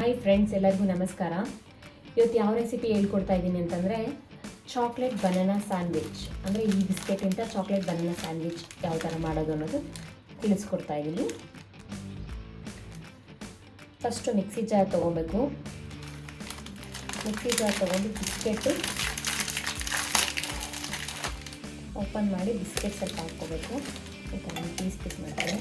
Hi friends, ಎಲ್ಲರಿಗೂ ನಮಸ್ಕಾರ. ಇವತ್ತು ಯಾವ ರೆಸಿಪಿ ಹೇಳ್ಕೊಡ್ತಾ ಇದ್ದೀನಿ ಅಂತಂದರೆ ಚಾಕ್ಲೇಟ್ ಬನಾನಾ ಸ್ಯಾಂಡ್ವಿಚ್. ಅಂದರೆ ಈ ಬಿಸ್ಕೆಟಿಂದ ಚಾಕ್ಲೇಟ್ ಬನಾನಾ ಸ್ಯಾಂಡ್ವಿಚ್ ಯಾವ ಥರ ಮಾಡೋದು ಅನ್ನೋದು ತಿಳಿಸ್ಕೊಡ್ತಾ ಇದ್ದೀನಿ. ಫಸ್ಟು ಮಿಕ್ಸಿ ಜಾರ್ ತೊಗೊಬೇಕು. ಮಿಕ್ಸಿ ಜಾರ್ ತೊಗೊಂಡು ಬಿಸ್ಕೆಟು ಓಪನ್ ಮಾಡಿ ಬಿಸ್ಕೆಟ್ ಸ್ವಲ್ಪ ಹಾಕ್ಕೋಬೇಕು. ಪೀಸ್ ಪೀಸ್ ಮಾಡ್ತಾರೆ.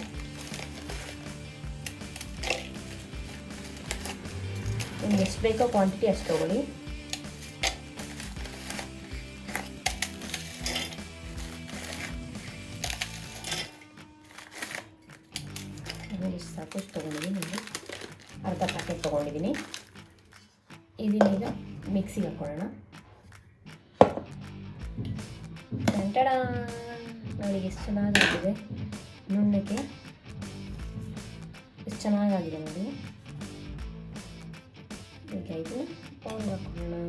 ನಿಮ್ಗೆ ಎಷ್ಟು ಬೇಕೋ ಕ್ವಾಂಟಿಟಿ ಅಷ್ಟು ತೊಗೊಳ್ಳಿ. ಎಷ್ಟು ಸಾಕು ಎಷ್ಟು ತೊಗೊಂಡಿದ್ದೀನಿ. ನಿಮಗೆ ಅರ್ಧ ಪ್ಯಾಕೆಟ್ ತೊಗೊಂಡಿದ್ದೀನಿ. ಇದನ್ನೀಗ ಮಿಕ್ಸಿಗೆ ಹಾಕೊಳ್ಳೋಣ. ಟಂಟಡ ನೋಡಿ ಎಷ್ಟು ಚೆನ್ನಾಗಾಗಿದೆ. ನುಣ್ಣಕ್ಕೆ ಎಷ್ಟು ಚೆನ್ನಾಗಾಗಿದೆ ನೋಡಿ. ಈಗ ಇದು ಪೌಡರ್ ಹಾಕೊಳ್ಳೋಣ.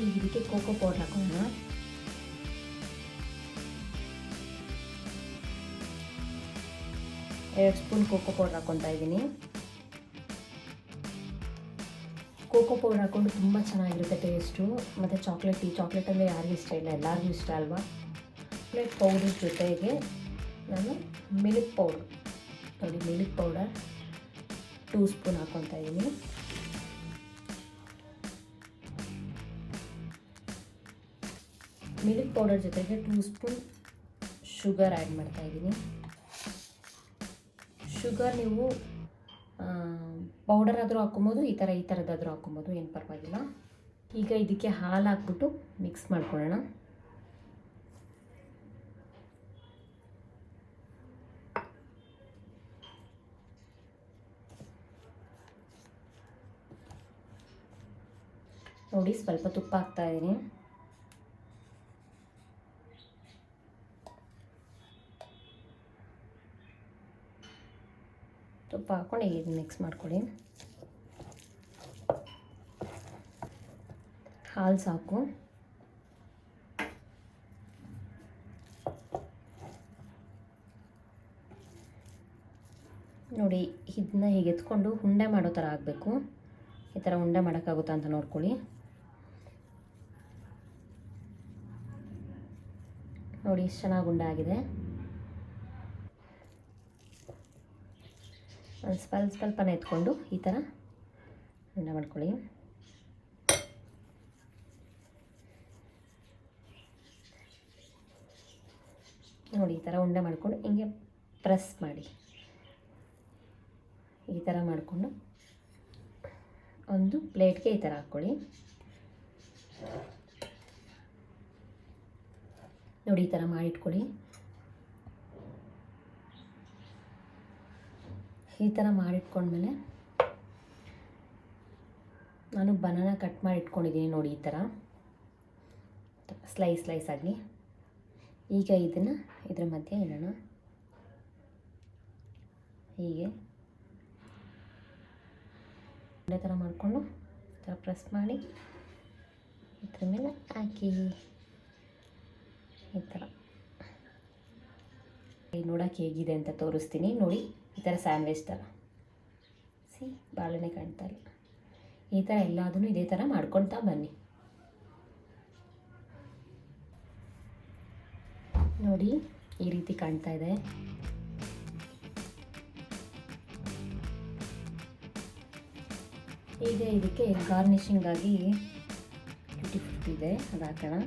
ಈಗ ಇದಕ್ಕೆ ಕೋಕೋ ಪೌಡರ್ ಹಾಕೋಣ. ಎರಡು ಸ್ಪೂನ್ ಕೋಕೋ ಪೌಡರ್ ಹಾಕ್ಕೊತಾ ಇದ್ದೀನಿ. ಕೋಕೋ ಪೌಡರ್ ಹಾಕ್ಕೊಂಡು ತುಂಬ ಚೆನ್ನಾಗಿರುತ್ತೆ ಟೇಸ್ಟು. ಮತ್ತು ಚಾಕ್ಲೇಟ್ ಅಂದರೆ ಯಾರಿಗೂ ಇಷ್ಟ ಇಲ್ಲ, ಎಲ್ಲರಿಗೂ ಇಷ್ಟ ಅಲ್ವಾ. ಚಾಕ್ಲೇಟ್ ಪೌಡರ್ ಜೊತೆಗೆ ನಾನು ಮಿಲ್ಕ್ ಪೌಡರ್ ನೋಡಿ, ಮಿಲ್ಕ್ ಪೌಡರ್ 2 ಸ್ಪೂನ್ ಹಾಕ್ಕೊತಾ ಇದ್ದೀನಿ. ಮಿಲ್ಕ್ ಪೌಡರ್ ಜೊತೆಗೆ 2 ಸ್ಪೂನ್ ಶುಗರ್ ಆ್ಯಡ್ ಮಾಡ್ತಾಯಿದ್ದೀನಿ. ಶುಗರ್ ನೀವು ಪೌಡರ್ ಆದರೂ ಹಾಕ್ಕೊಬೋದು, ಈ ಥರದ್ದಾದರೂ ಹಾಕ್ಕೊಬೋದು, ಏನು ಪರವಾಗಿಲ್ಲ. ಈಗ ಇದಕ್ಕೆ ಹಾಲು ಹಾಕ್ಬಿಟ್ಟು ಮಿಕ್ಸ್ ಮಾಡ್ಕೊಳ್ಳೋಣ. ನೋಡಿ, ಸ್ವಲ್ಪ ತುಪ್ಪ ಹಾಕ್ತಾಯಿದ್ದೀನಿ. ತುಪ್ಪ ಹಾಕ್ಕೊಂಡು ಈಗ ಮಿಕ್ಸ್ ಮಾಡ್ಕೊಳ್ಳಿ. ಹಾಲು ಸಾಕು. ನೋಡಿ, ಇದನ್ನ ಹೀಗೆ ಎತ್ಕೊಂಡು ಉಂಡೆ ಮಾಡೋ ಥರ ಆಗಬೇಕು. ಈ ಥರ ಉಂಡೆ ಮಾಡೋಕ್ಕಾಗುತ್ತಾ ಅಂತ ನೋಡ್ಕೊಳ್ಳಿ. ನೋಡಿ ಎಷ್ಟು ಚೆನ್ನಾಗಿ ಉಂಡೆ ಆಗಿದೆ. ಒಂದು ಸ್ವಲ್ಪನೇ ಎತ್ಕೊಂಡು ಈ ಥರ ಉಂಡೆ ಮಾಡ್ಕೊಳ್ಳಿ. ನೋಡಿ, ಈ ಥರ ಉಂಡೆ ಮಾಡಿಕೊಂಡು ಹಿಂಗೆ ಪ್ರೆಸ್ ಮಾಡಿ. ಈ ಥರ ಮಾಡಿಕೊಂಡು ಒಂದು ಪ್ಲೇಟ್ಗೆ ಈ ಥರ ಹಾಕ್ಕೊಳ್ಳಿ. ನೋಡಿ, ಈ ಥರ ಮಾಡಿಟ್ಕೊಳ್ಳಿ. ಈ ಥರ ಮಾಡಿಟ್ಕೊಂಡ್ಮೇಲೆ ನಾನು ಬನಾನಾ ಕಟ್ ಮಾಡಿ ಇಟ್ಕೊಂಡಿದ್ದೀನಿ ನೋಡಿ, ಈ ಥರ ಸ್ಲೈಸ್ ಆಗಿ. ಈಗ ಇದನ್ನು ಇದ್ರ ಮಧ್ಯೆ ಇಡೋಣ. ಹೀಗೆ ಒಂದೇ ಥರ ಮಾಡಿಕೊಂಡು ಈ ಥರ ಪ್ರೆಸ್ ಮಾಡಿ ಇದ್ರ ಮೇಲೆ ಹಾಕಿ ಈ ಥರ ನೋಡೋಕೆ ಹೇಗಿದೆ ಅಂತ ತೋರಿಸ್ತೀನಿ. ನೋಡಿ, ಈ ಥರ ಸ್ಯಾಂಡ್ವಿಚ್ ಥರ ಬಾಳೆನೆ ಕಾಣ್ತಾ ಇಲ್ಲ. ಈ ಥರ ಎಲ್ಲದನ್ನು ಇದೇ ಥರ ಮಾಡ್ಕೊಳ್ತಾ ಬನ್ನಿ. ನೋಡಿ, ಈ ರೀತಿ ಕಾಣ್ತಾ ಇದೆ. ಈಗ ಇದಕ್ಕೆ ಗಾರ್ನಿಷಿಂಗ್ ಆಗಿ ಟ್ಯೂಟಿ ಫ್ರೂಟಿ ಇದೆ, ಅದು ಹಾಕೋಣ.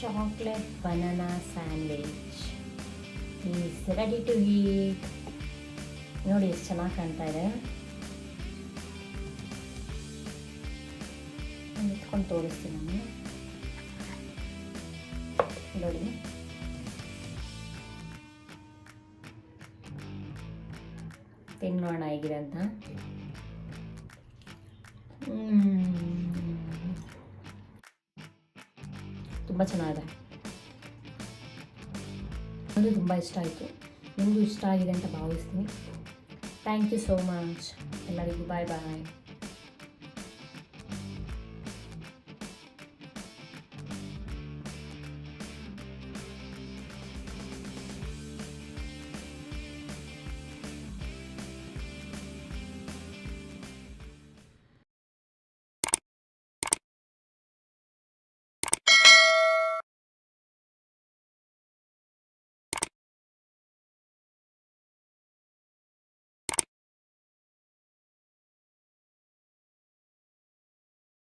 Chocolate banana sandwich is ready to eat. ನೋಡಿ ಎಷ್ಟು ಚೆನ್ನಾಗಿ ಕಾಣ್ತಾ ಇದೆ. ಎತ್ಕೊಂಡು ತೋರಿಸ್ತೀನಿ ನಾನು. ನೋಡಿ, ತಿನ್ನೋಣ ಹೇಗಿದೆ ಅಂತ. ತುಂಬ ಚೆನ್ನಾಗಿದೆ. ನನಗೆ ತುಂಬ ಇಷ್ಟ ಆಯಿತು. ನಿಮಗೂ ಇಷ್ಟ ಆಗಿದೆ ಅಂತ ಭಾವಿಸ್ತೀನಿ. Thank you so much. ಎಲ್ಲರಿಗೂ ಬಾಯ್ ಬಾಯ್.